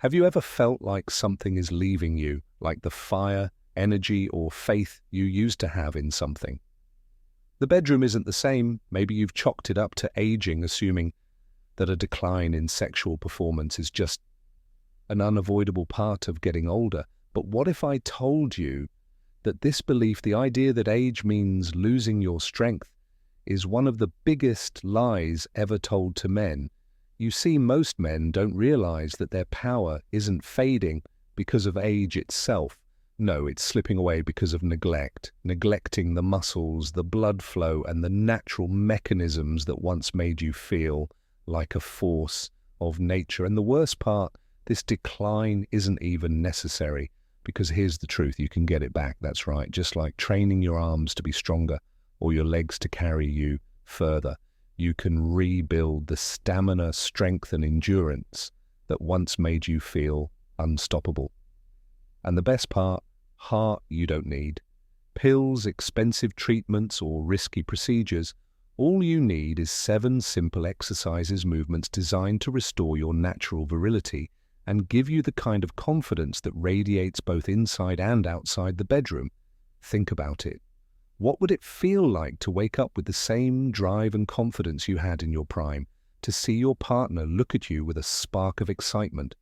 Have you ever felt like something is leaving you, like the fire, energy, or faith you used to have in something? The bedroom isn't the same. Maybe you've chalked it up to aging, assuming that a decline in sexual performance is just an unavoidable part of getting older. But what if I told you that this belief, the idea that age means losing your strength, is one of the biggest lies ever told to men? You see, most men don't realize that their power isn't fading because of age itself. No, it's slipping away because of neglect, neglecting the muscles, the blood flow, and the natural mechanisms that once made you feel like a force of nature. And the worst part, this decline isn't even necessary, because here's the truth, you can get it back. That's right, just like training your arms to be stronger or your legs to carry you further. You can rebuild the stamina, strength, and endurance that once made you feel unstoppable. And the best part, heart you don't need. Pills, expensive treatments, or risky procedures. All you need is 7 simple exercises, movements designed to restore your natural virility and give you the kind of confidence that radiates both inside and outside the bedroom. Think about it. What would it feel like to wake up with the same drive and confidence you had in your prime, to see your partner look at you with a spark of excitement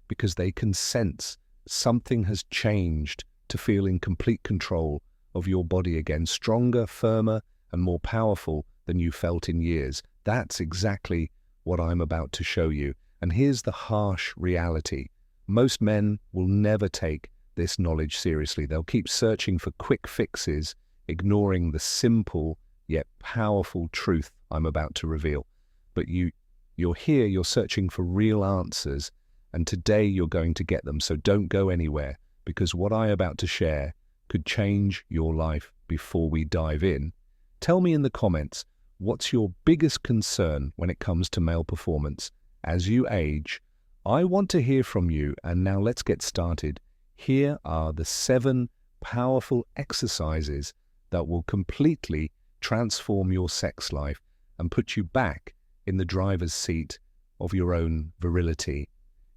because they can sense something has changed, to feel in complete control of your body again, stronger, firmer, and more powerful than you felt in years? That's exactly what I'm about to show you. And here's the harsh reality. Most men will never take this knowledge seriously. They'll keep searching for quick fixes, ignoring the simple yet powerful truth I'm about to reveal. But you're here, you're searching for real answers, and today you're going to get them. So don't go anywhere, because what I'm about to share could change your life. Before we dive in, tell me in the comments, what's your biggest concern when it comes to male performance as you age? I want to hear from you, and now let's get started. Here are the 7 powerful exercises that will completely transform your sex life and put you back in the driver's seat of your own virility.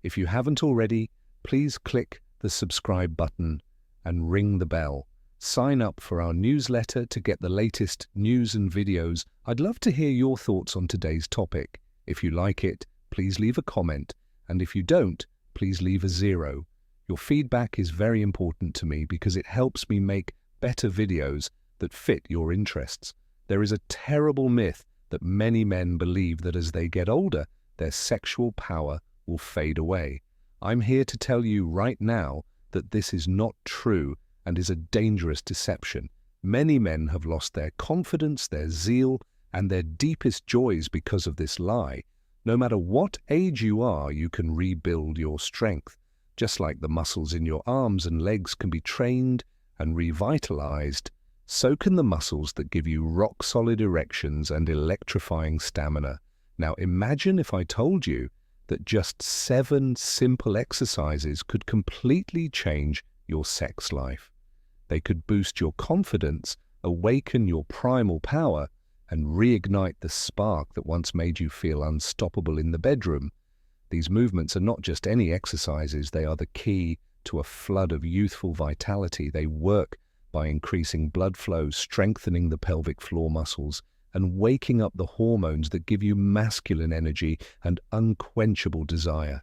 If you haven't already, please click the subscribe button and ring the bell. Sign up for our newsletter to get the latest news and videos. I'd love to hear your thoughts on today's topic. If you like it, please leave a comment, and if you don't, please leave a 0. Your feedback is very important to me because it helps me make better videos that fit your interests. There is a terrible myth that many men believe that as they get older, their sexual power will fade away. I'm here to tell you right now that this is not true and is a dangerous deception. Many men have lost their confidence, their zeal, and their deepest joys because of this lie. No matter what age you are, you can rebuild your strength. Just like the muscles in your arms and legs can be trained and revitalized, so can the muscles that give you rock-solid erections and electrifying stamina. Now imagine if I told you that just 7 simple exercises could completely change your sex life. They could boost your confidence, awaken your primal power, and reignite the spark that once made you feel unstoppable in the bedroom. These movements are not just any exercises, they are the key to a flood of youthful vitality. They work by increasing blood flow, strengthening the pelvic floor muscles, and waking up the hormones that give you masculine energy and unquenchable desire.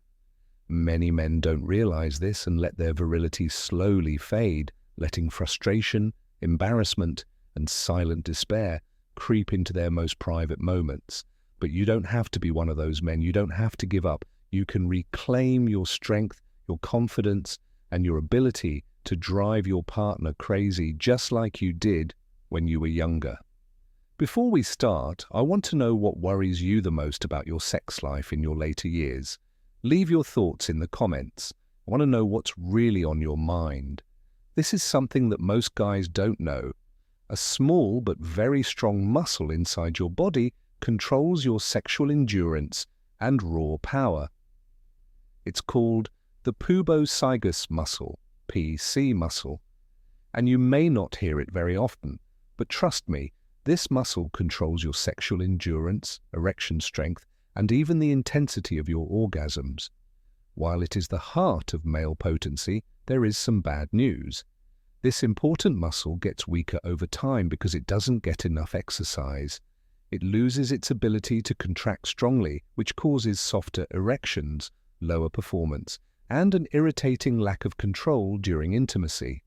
Many men don't realize this and let their virility slowly fade, letting frustration, embarrassment, and silent despair creep into their most private moments. But you don't have to be one of those men. You don't have to give up. You can reclaim your strength, your confidence, and your ability to drive your partner crazy, just like you did when you were younger. Before we start, I want to know what worries you the most about your sex life in your later years. Leave your thoughts in the comments. I want to know what's really on your mind. This is something that most guys don't know. A small but very strong muscle inside your body controls your sexual endurance and raw power. It's called the pubocygus muscle, PC muscle, and you may not hear it very often, but trust me, this muscle controls your sexual endurance, erection strength, and even the intensity of your orgasms. While it is the heart of male potency, there is some bad news. This important muscle gets weaker over time because it doesn't get enough exercise. It loses its ability to contract strongly, which causes softer erections, lower performance, and an irritating lack of control during intimacy.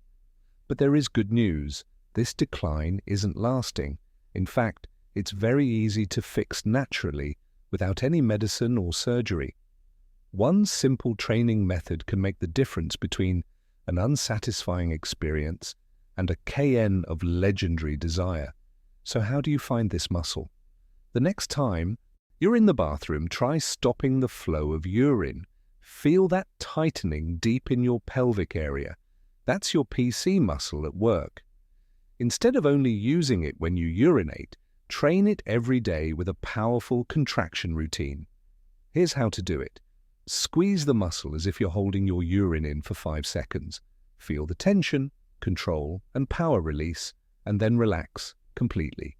But there is good news. This decline isn't lasting. In fact, it's very easy to fix naturally without any medicine or surgery. One simple training method can make the difference between an unsatisfying experience and a KN of legendary desire. So how do you find this muscle? The next time you're in the bathroom, try stopping the flow of urine. Feel that tightening deep in your pelvic area. That's your PC muscle at work. Instead of only using it when you urinate, train it every day with a powerful contraction routine. Here's how to do it. Squeeze the muscle as if you're holding your urine in for 5 seconds. Feel the tension, control, and power release, and then relax completely.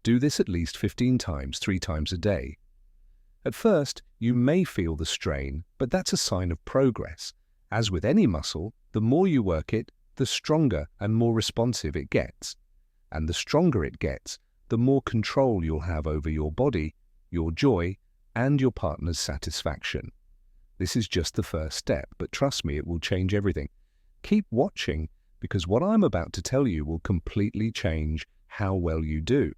Do this at least 15 times, 3 times a day. At first, you may feel the strain, but that's a sign of progress. As with any muscle, the more you work it, the stronger and more responsive it gets. And the stronger it gets, the more control you'll have over your body, your joy, and your partner's satisfaction. This is just the first step, but trust me, it will change everything. Keep watching, because what I'm about to tell you will completely change how well you do.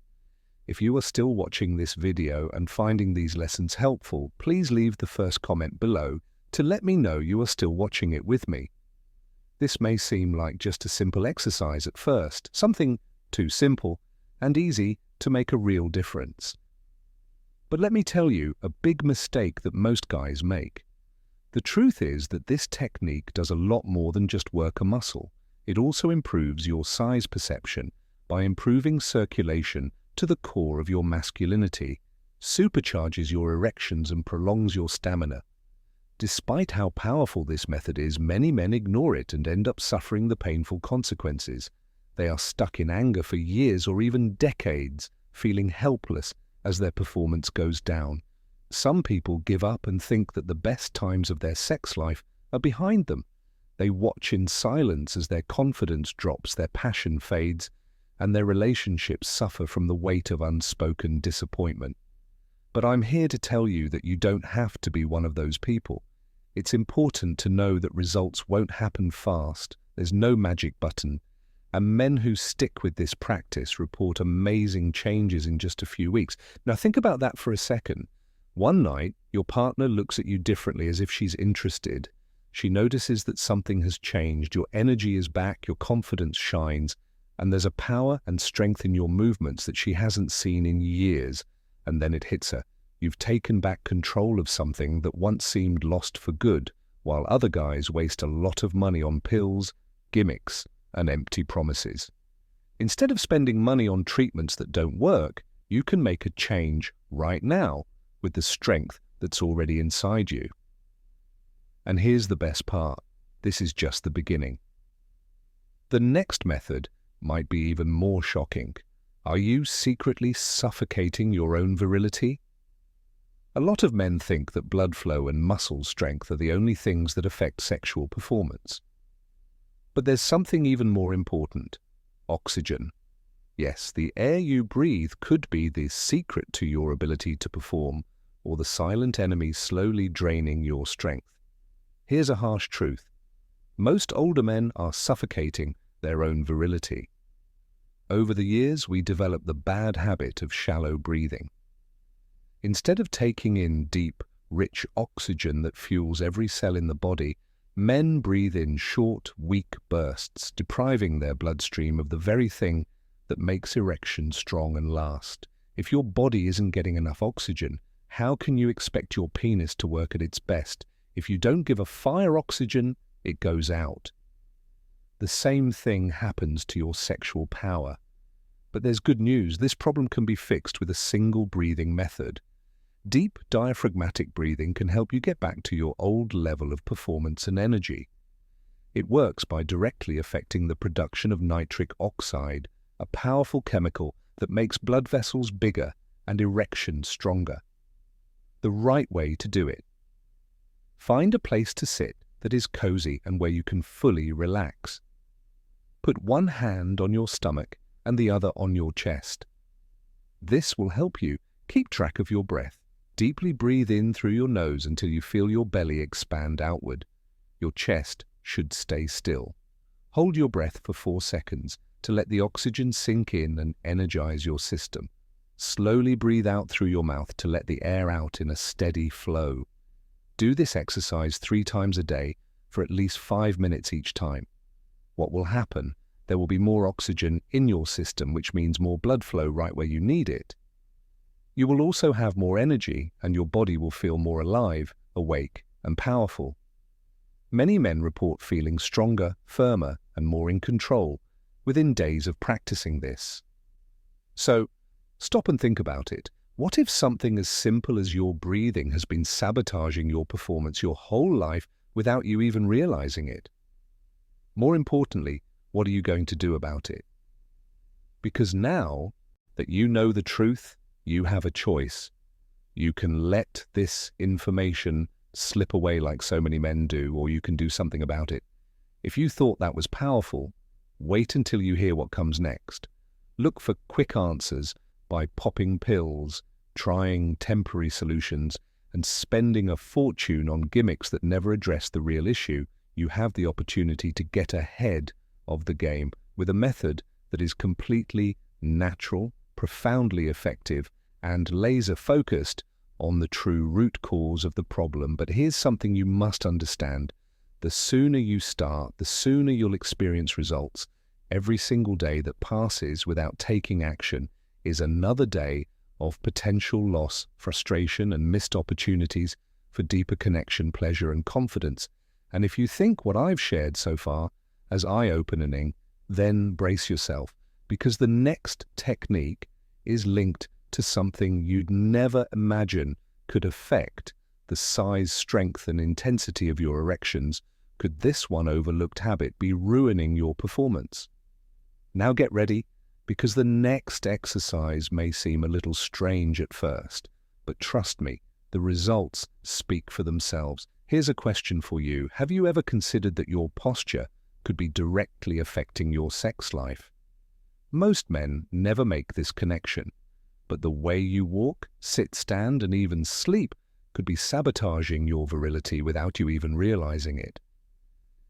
If you are still watching this video and finding these lessons helpful, please leave the first comment below to let me know you are still watching it with me. This may seem like just a simple exercise at first, something too simple and easy to make a real difference. But let me tell you a big mistake that most guys make. The truth is that this technique does a lot more than just work a muscle. It also improves your size perception by improving circulation to the core of your masculinity, supercharges your erections and prolongs your stamina. Despite how powerful this method is, many men ignore it and end up suffering the painful consequences. They are stuck in anger for years or even decades, feeling helpless as their performance goes down. Some people give up and think that the best times of their sex life are behind them. They watch in silence as their confidence drops, their passion fades, and their relationships suffer from the weight of unspoken disappointment. But I'm here to tell you that you don't have to be one of those people. It's important to know that results won't happen fast. There's no magic button. And men who stick with this practice report amazing changes in just a few weeks. Now think about that for a second. One night, your partner looks at you differently, as if she's interested. She notices that something has changed. Your energy is back, your confidence shines, and there's a power and strength in your movements that she hasn't seen in years. And then it hits her. You've taken back control of something that once seemed lost for good, while other guys waste a lot of money on pills, gimmicks, and empty promises. Instead of spending money on treatments that don't work, you can make a change right now with the strength that's already inside you. And here's the best part. This is just the beginning. The next method might be even more shocking. Are you secretly suffocating your own virility? A lot of men think that blood flow and muscle strength are the only things that affect sexual performance. But there's something even more important: oxygen. Yes, the air you breathe could be the secret to your ability to perform, or the silent enemy slowly draining your strength. Here's a harsh truth. Most older men are suffocating their own virility. Over the years, we develop the bad habit of shallow breathing. Instead of taking in deep, rich oxygen that fuels every cell in the body, men breathe in short, weak bursts, depriving their bloodstream of the very thing that makes erection strong and last. If your body isn't getting enough oxygen, how can you expect your penis to work at its best? If you don't give a fire oxygen, it goes out. The same thing happens to your sexual power. But there's good news. This problem can be fixed with a single breathing method. Deep diaphragmatic breathing can help you get back to your old level of performance and energy. It works by directly affecting the production of nitric oxide, a powerful chemical that makes blood vessels bigger and erections stronger. The right way to do it. Find a place to sit that is cozy and where you can fully relax. Put one hand on your stomach and the other on your chest. This will help you keep track of your breath. Deeply breathe in through your nose until you feel your belly expand outward. Your chest should stay still. Hold your breath for 4 seconds to let the oxygen sink in and energize your system. Slowly breathe out through your mouth to let the air out in a steady flow. Do this exercise 3 times a day for at least 5 minutes each time. What will happen? There will be more oxygen in your system, which means more blood flow right where you need it. You will also have more energy and your body will feel more alive, awake, and powerful. Many men report feeling stronger, firmer, and more in control within days of practicing this. So, stop and think about it. What if something as simple as your breathing has been sabotaging your performance your whole life without you even realizing it? More importantly, what are you going to do about it? Because now that you know the truth, you have a choice. You can let this information slip away like so many men do, or you can do something about it. If you thought that was powerful, wait until you hear what comes next. Look for quick answers by popping pills, trying temporary solutions, and spending a fortune on gimmicks that never address the real issue. You have the opportunity to get ahead of the game with a method that is completely natural, profoundly effective, and laser-focused on the true root cause of the problem. But here's something you must understand. The sooner you start, the sooner you'll experience results. Every single day that passes without taking action is another day of potential loss, frustration, and missed opportunities for deeper connection, pleasure, and confidence. And if you think what I've shared so far as eye-opening, then brace yourself, because the next technique is linked to something you'd never imagine could affect the size, strength, and intensity of your erections. Could this one overlooked habit be ruining your performance? Now get ready, because the next exercise may seem a little strange at first, but trust me, the results speak for themselves. Here's a question for you. Have you ever considered that your posture could be directly affecting your sex life? Most men never make this connection, but the way you walk, sit, stand, and even sleep could be sabotaging your virility without you even realizing it.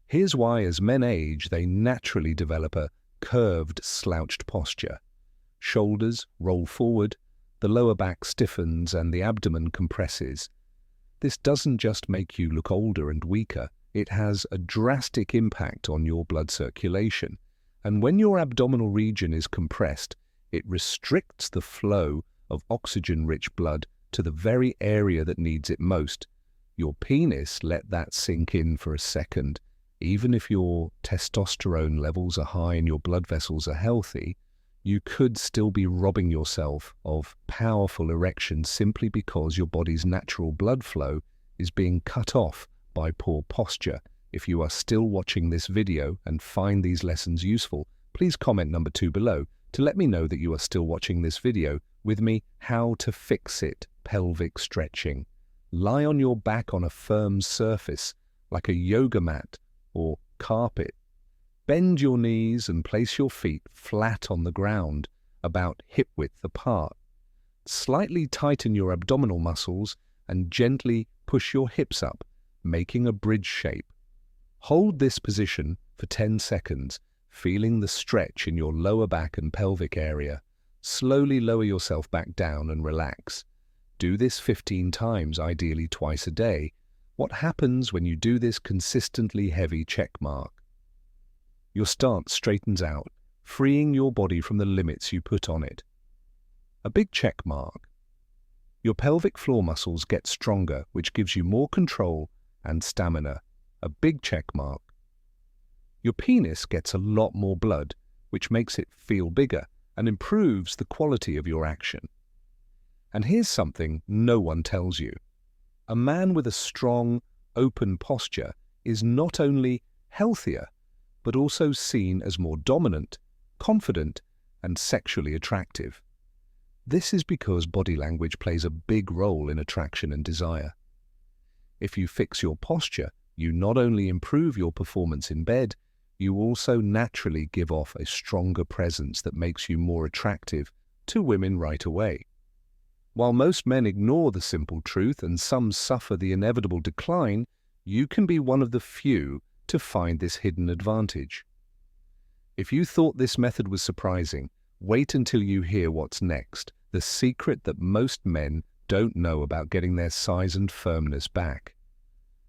Here's why as men age, they naturally develop a curved, slouched posture. Shoulders roll forward, the lower back stiffens, and the abdomen compresses. This doesn't just make you look older and weaker, it has a drastic impact on your blood circulation. And when your abdominal region is compressed, it restricts the flow of oxygen-rich blood to the very area that needs it most. Your penis, let that sink in for a second. Even if your testosterone levels are high and your blood vessels are healthy, you could still be robbing yourself of powerful erections simply because your body's natural blood flow is being cut off by poor posture. If you are still watching this video and find these lessons useful, please comment number 2 below to let me know that you are still watching this video with me. How to fix it. Pelvic stretching. Lie on your back on a firm surface like a yoga mat or carpet. Bend your knees and place your feet flat on the ground, about hip width apart. Slightly tighten your abdominal muscles and gently push your hips up, making a bridge shape. Hold this position for 10 seconds, feeling the stretch in your lower back and pelvic area. Slowly lower yourself back down and relax. Do this 15 times, ideally twice a day. What happens when you do this consistently? Heavy check mark. Your stance straightens out, freeing your body from the limits you put on it. A big check mark. Your pelvic floor muscles get stronger, which gives you more control and stamina. A big check mark. Your penis gets a lot more blood, which makes it feel bigger and improves the quality of your action. And here's something no one tells you. A man with a strong, open posture is not only healthier, but also seen as more dominant, confident, and sexually attractive. This is because body language plays a big role in attraction and desire. If you fix your posture, you not only improve your performance in bed, you also naturally give off a stronger presence that makes you more attractive to women right away. While most men ignore the simple truth and some suffer the inevitable decline, you can be one of the few to find this hidden advantage. If you thought this method was surprising, wait until you hear what's next, the secret that most men don't know about getting their size and firmness back.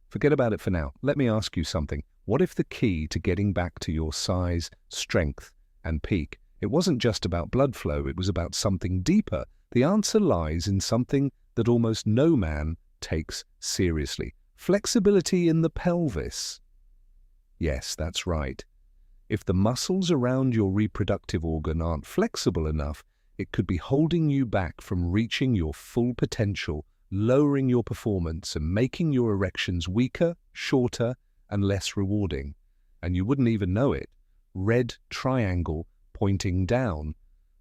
Forget about it for now. Let me ask you something. What if the key to getting back to your size, strength, and peak, it wasn't just about blood flow, it was about something deeper? The answer lies in something that almost no man takes seriously. Flexibility in the pelvis. Yes, that's right. If the muscles around your reproductive organ aren't flexible enough, it could be holding you back from reaching your full potential, lowering your performance and making your erections weaker, shorter, and less rewarding. And you wouldn't even know it. Red triangle pointing down.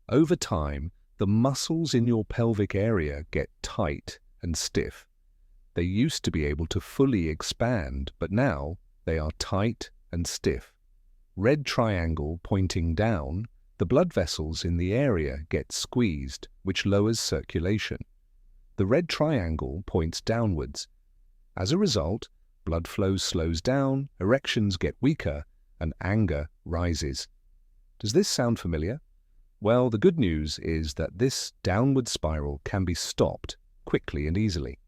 Over time, the muscles in your pelvic area get tight and stiff. They used to be able to fully expand, but now they are tight and stiff. Red triangle pointing down, the blood vessels in the area get squeezed, which lowers circulation. The red triangle points downwards. As a result, blood flow slows down, erections get weaker, and anger rises. Does this sound familiar? Well, the good news is that this downward spiral can be stopped quickly and easily.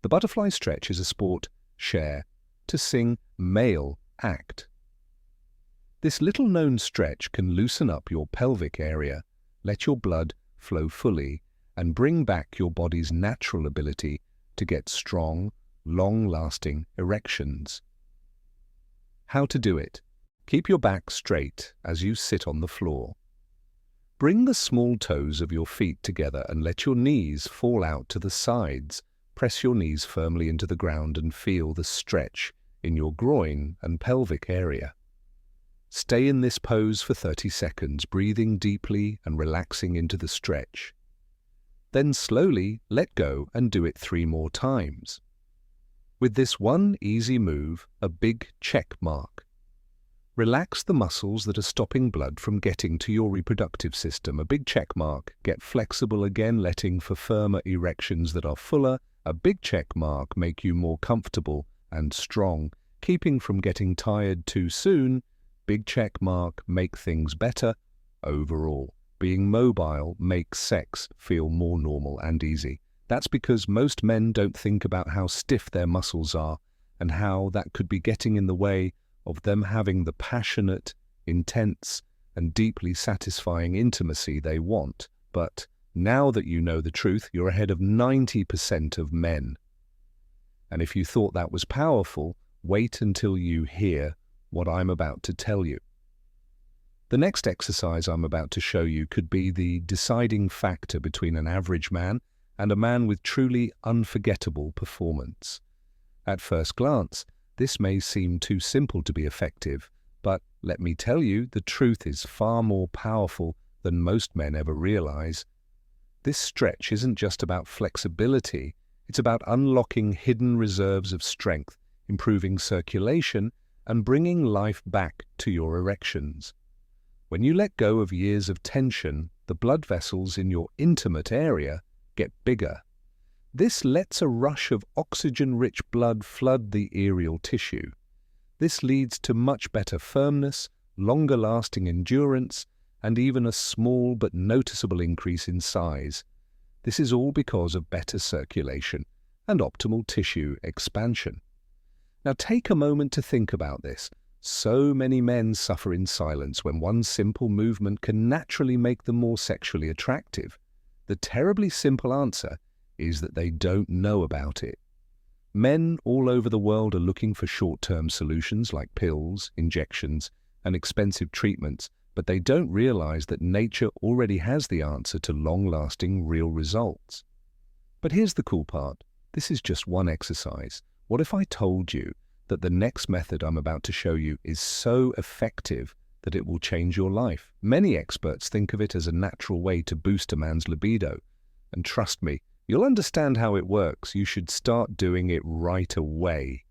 The butterfly stretch is a sport, share, to sing, male, act. This little-known stretch can loosen up your pelvic area, let your blood flow fully, and bring back your body's natural ability to get strong, long-lasting erections. How to do it? Keep your back straight as you sit on the floor. Bring the small toes of your feet together and let your knees fall out to the sides. Press your knees firmly into the ground and feel the stretch in your groin and pelvic area. Stay in this pose for 30 seconds, breathing deeply and relaxing into the stretch. Then slowly let go and do it 3 more times. With this one easy move, a big check mark. Relax the muscles that are stopping blood from getting to your reproductive system. A big check mark. Get flexible again, letting for firmer erections that are fuller. A big check mark. Make you more comfortable and strong, keeping from getting tired too soon. Big check mark. Make things better overall. Being mobile makes sex feel more normal and easy. That's because most men don't think about how stiff their muscles are and how that could be getting in the way of them having the passionate, intense, and deeply satisfying intimacy they want. But now that you know the truth, you're ahead of 90% of men. And if you thought that was powerful, wait until you hear what I'm about to tell you. The next exercise I'm about to show you could be the deciding factor between an average man and a man with truly unforgettable performance. At first glance, this may seem too simple to be effective, but let me tell you, the truth is far more powerful than most men ever realize. This stretch isn't just about flexibility, it's about unlocking hidden reserves of strength, improving circulation, and bringing life back to your erections. When you let go of years of tension, the blood vessels in your intimate area get bigger. This lets a rush of oxygen-rich blood flood the aerial tissue. This leads to much better firmness, longer-lasting endurance, and even a small but noticeable increase in size. This is all because of better circulation and optimal tissue expansion. Now take a moment to think about this. So many men suffer in silence when one simple movement can naturally make them more sexually attractive. The terribly simple answer is that they don't know about it. Men all over the world are looking for short-term solutions like pills, injections, and expensive treatments, but they don't realize that nature already has the answer to long-lasting, real results. But here's the cool part. This is just one exercise. What if I told you that the next method I'm about to show you is so effective that it will change your life? Many experts think of it as a natural way to boost a man's libido. And trust me, You'll understand how it works. You should start doing it right away.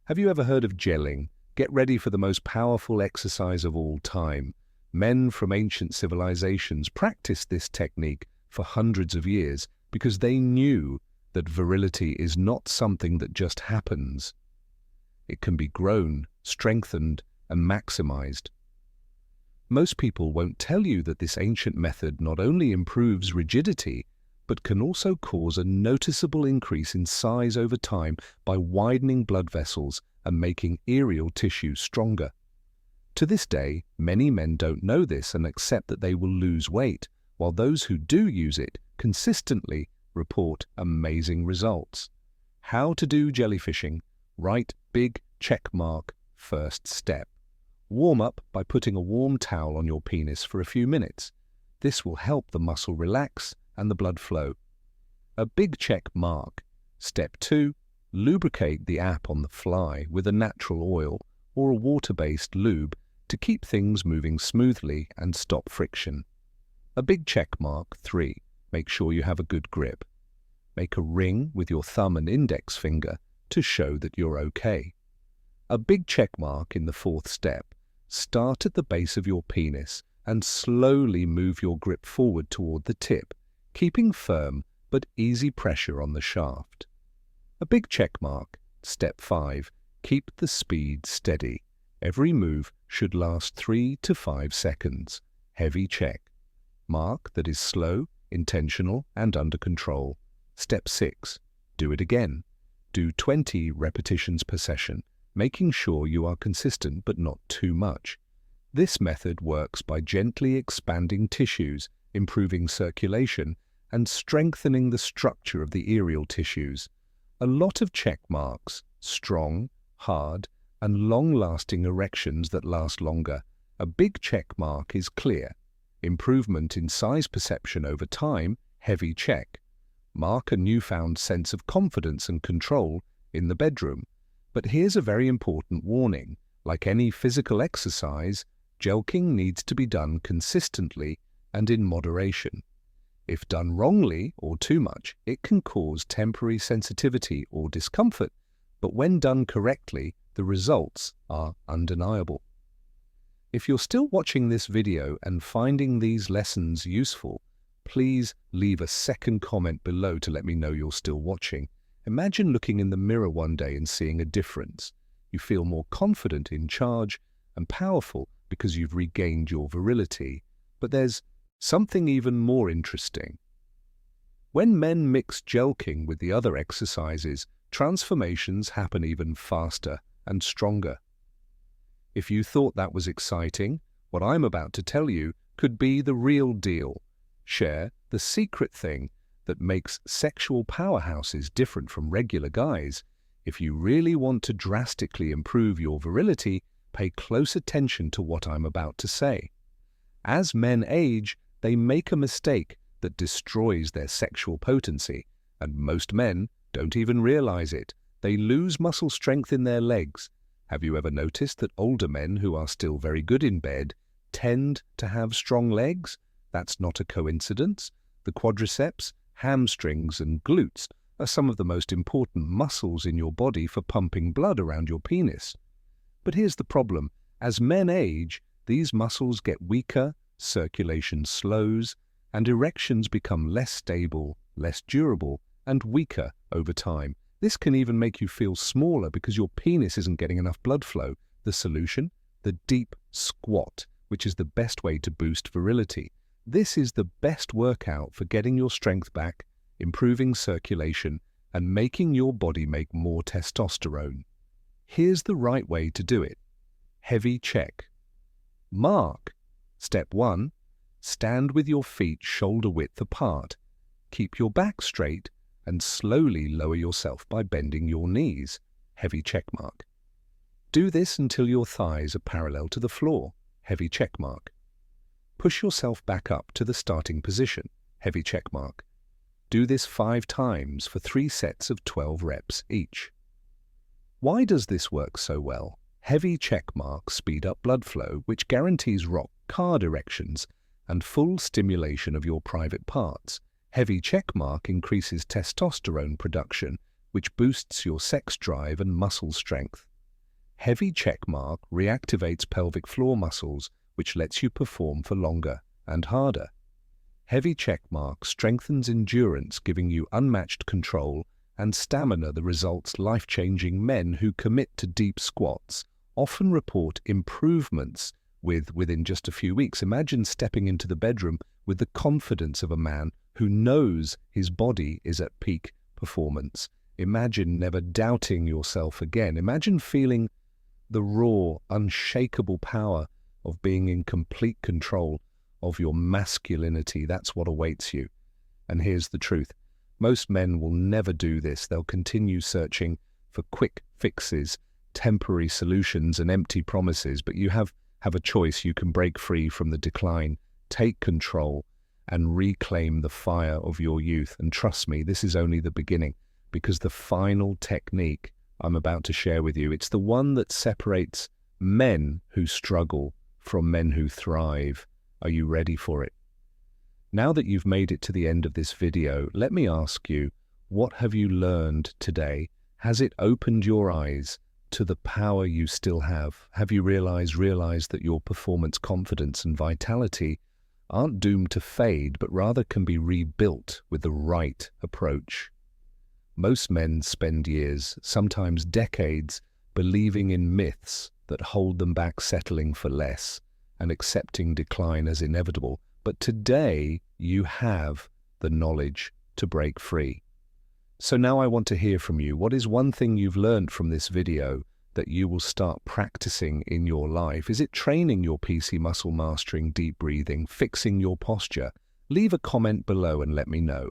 Have you ever heard of gelling? Get ready for the most powerful exercise of all time. Men from ancient civilizations practiced this technique for hundreds of years because they knew that virility is not something that just happens. It can be grown, strengthened, and maximized. Most people won't tell you that this ancient method not only improves rigidity, but can also cause a noticeable increase in size over time by widening blood vessels and making aerial tissue stronger. To this day, many men don't know this and accept that they will lose weight, while those who do use it consistently report amazing results. How to do jellyfishing. Write big check mark first step. Warm up by putting a warm towel on your penis for a few minutes. This will help the muscle relax and the blood flow. A big check mark. Step 2. Lubricate the app on the fly with a natural oil or a water-based lube to keep things moving smoothly and stop friction. A big check mark. 3. Make sure you have a good grip. Make a ring with your thumb and index finger to show that you're okay. A big check mark in the 4th step. Start at the base of your penis and slowly move your grip forward toward the tip, keeping firm but easy pressure on the shaft. A big check mark. Step 5. Keep the speed steady. Every move should last 3 to 5 seconds. Heavy check. Mark that is slow, intentional, and under control. Step 6. Do it again. Do 20 repetitions per session, making sure you are consistent but not too much. This method works by gently expanding tissues, improving circulation, and strengthening the structure of the aerial tissues. A lot of check marks, strong, hard, and long-lasting erections that last longer. A big check mark is clear. Improvement in size perception over time, heavy check. Mark a newfound sense of confidence and control in the bedroom. But here's a very important warning. Like any physical exercise, jelqing needs to be done consistently and in moderation. If done wrongly or too much, it can cause temporary sensitivity or discomfort, but when done correctly, the results are undeniable. If you're still watching this video and finding these lessons useful, please leave a second comment below to let me know you're still watching. Imagine looking in the mirror one day and seeing a difference. You feel more confident, in charge, and powerful because you've regained your virility. But there's something even more interesting. When men mix jelqing with the other exercises, transformations happen even faster and stronger. If you thought that was exciting, what I'm about to tell you could be the real deal. Share the secret thing that makes sexual powerhouses different from regular guys. If you really want to drastically improve your virility, pay close attention to what I'm about to say. As men age, they make a mistake that destroys their sexual potency, and most men don't even realize it. They lose muscle strength in their legs. Have you ever noticed that older men who are still very good in bed tend to have strong legs? That's not a coincidence. The quadriceps, hamstrings, and glutes are some of the most important muscles in your body for pumping blood around your penis. But here's the problem. As men age, these muscles get weaker, circulation slows, and erections become less stable, less durable, and weaker over time. This can even make you feel smaller because your penis isn't getting enough blood flow. The solution? The deep squat, which is the best way to boost virility. This is the best workout for getting your strength back, improving circulation, and making your body make more testosterone. Here's the right way to do it. Heavy check. Mark. Step 1. Stand with your feet shoulder width apart. Keep your back straight and slowly lower yourself by bending your knees. Heavy check mark. Do this until your thighs are parallel to the floor. Heavy check mark. Push yourself back up to the starting position. Heavy check mark. Do this 5 times for 3 sets of 12 reps each. Why does this work so well? Heavy check marks speed up blood flow, which guarantees rock-hard erections and full stimulation of your private parts. Heavy checkmark increases testosterone production, which boosts your sex drive and muscle strength. Heavy checkmark reactivates pelvic floor muscles, which lets you perform for longer and harder. Heavy checkmark strengthens endurance, giving you unmatched control and stamina that results life-changing. Men who commit to deep squats often report improvements within just a few weeks. Imagine stepping into the bedroom with the confidence of a man who knows his body is at peak performance. Imagine never doubting yourself again. Imagine feeling the raw, unshakable power of being in complete control of your masculinity. That's what awaits you. And here's the truth. Most men will never do this. They'll continue searching for quick fixes, temporary solutions, and empty promises. But you have a choice. You can break free from the decline, take control, and reclaim the fire of your youth. And trust me, this is only the beginning, because the final technique I'm about to share with you, it's the one that separates men who struggle from men who thrive. Are you ready for it? Now that you've made it to the end of this video, let me ask you, what have you learned today? Has it opened your eyes to the power you still have? Have you realized that your performance, confidence, and vitality aren't doomed to fade, but rather can be rebuilt with the right approach? Most men spend years, sometimes decades, believing in myths that hold them back, settling for less and accepting decline as inevitable. But today, you have the knowledge to break free. So now I want to hear from you. What is one thing you've learned from this video that you will start practicing in your life? Is it training your PC muscle, mastering deep breathing, fixing your posture? Leave a comment below and let me know.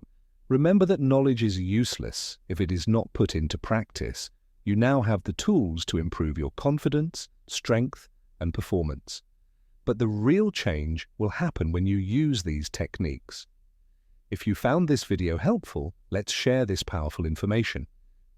Remember that knowledge is useless if it is not put into practice. You now have the tools to improve your confidence, strength, and performance. But the real change will happen when you use these techniques. If you found this video helpful, let's share this powerful information.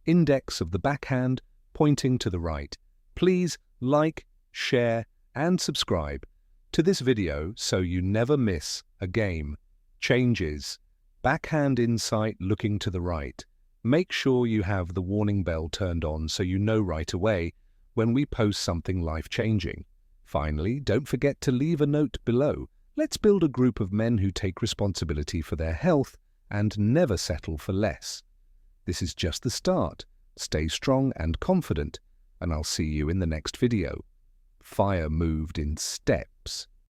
Index of the backhand pointing to the right. Please like, share, and subscribe to this video so you never miss a game. Changes. Backhand insight looking to the right. Make sure you have the warning bell turned on so you know right away when we post something life-changing. Finally, don't forget to leave a note below. Let's build a group of men who take responsibility for their health and never settle for less. This is just the start. Stay strong and confident, and I'll see you in the next video. Fire moved in steps.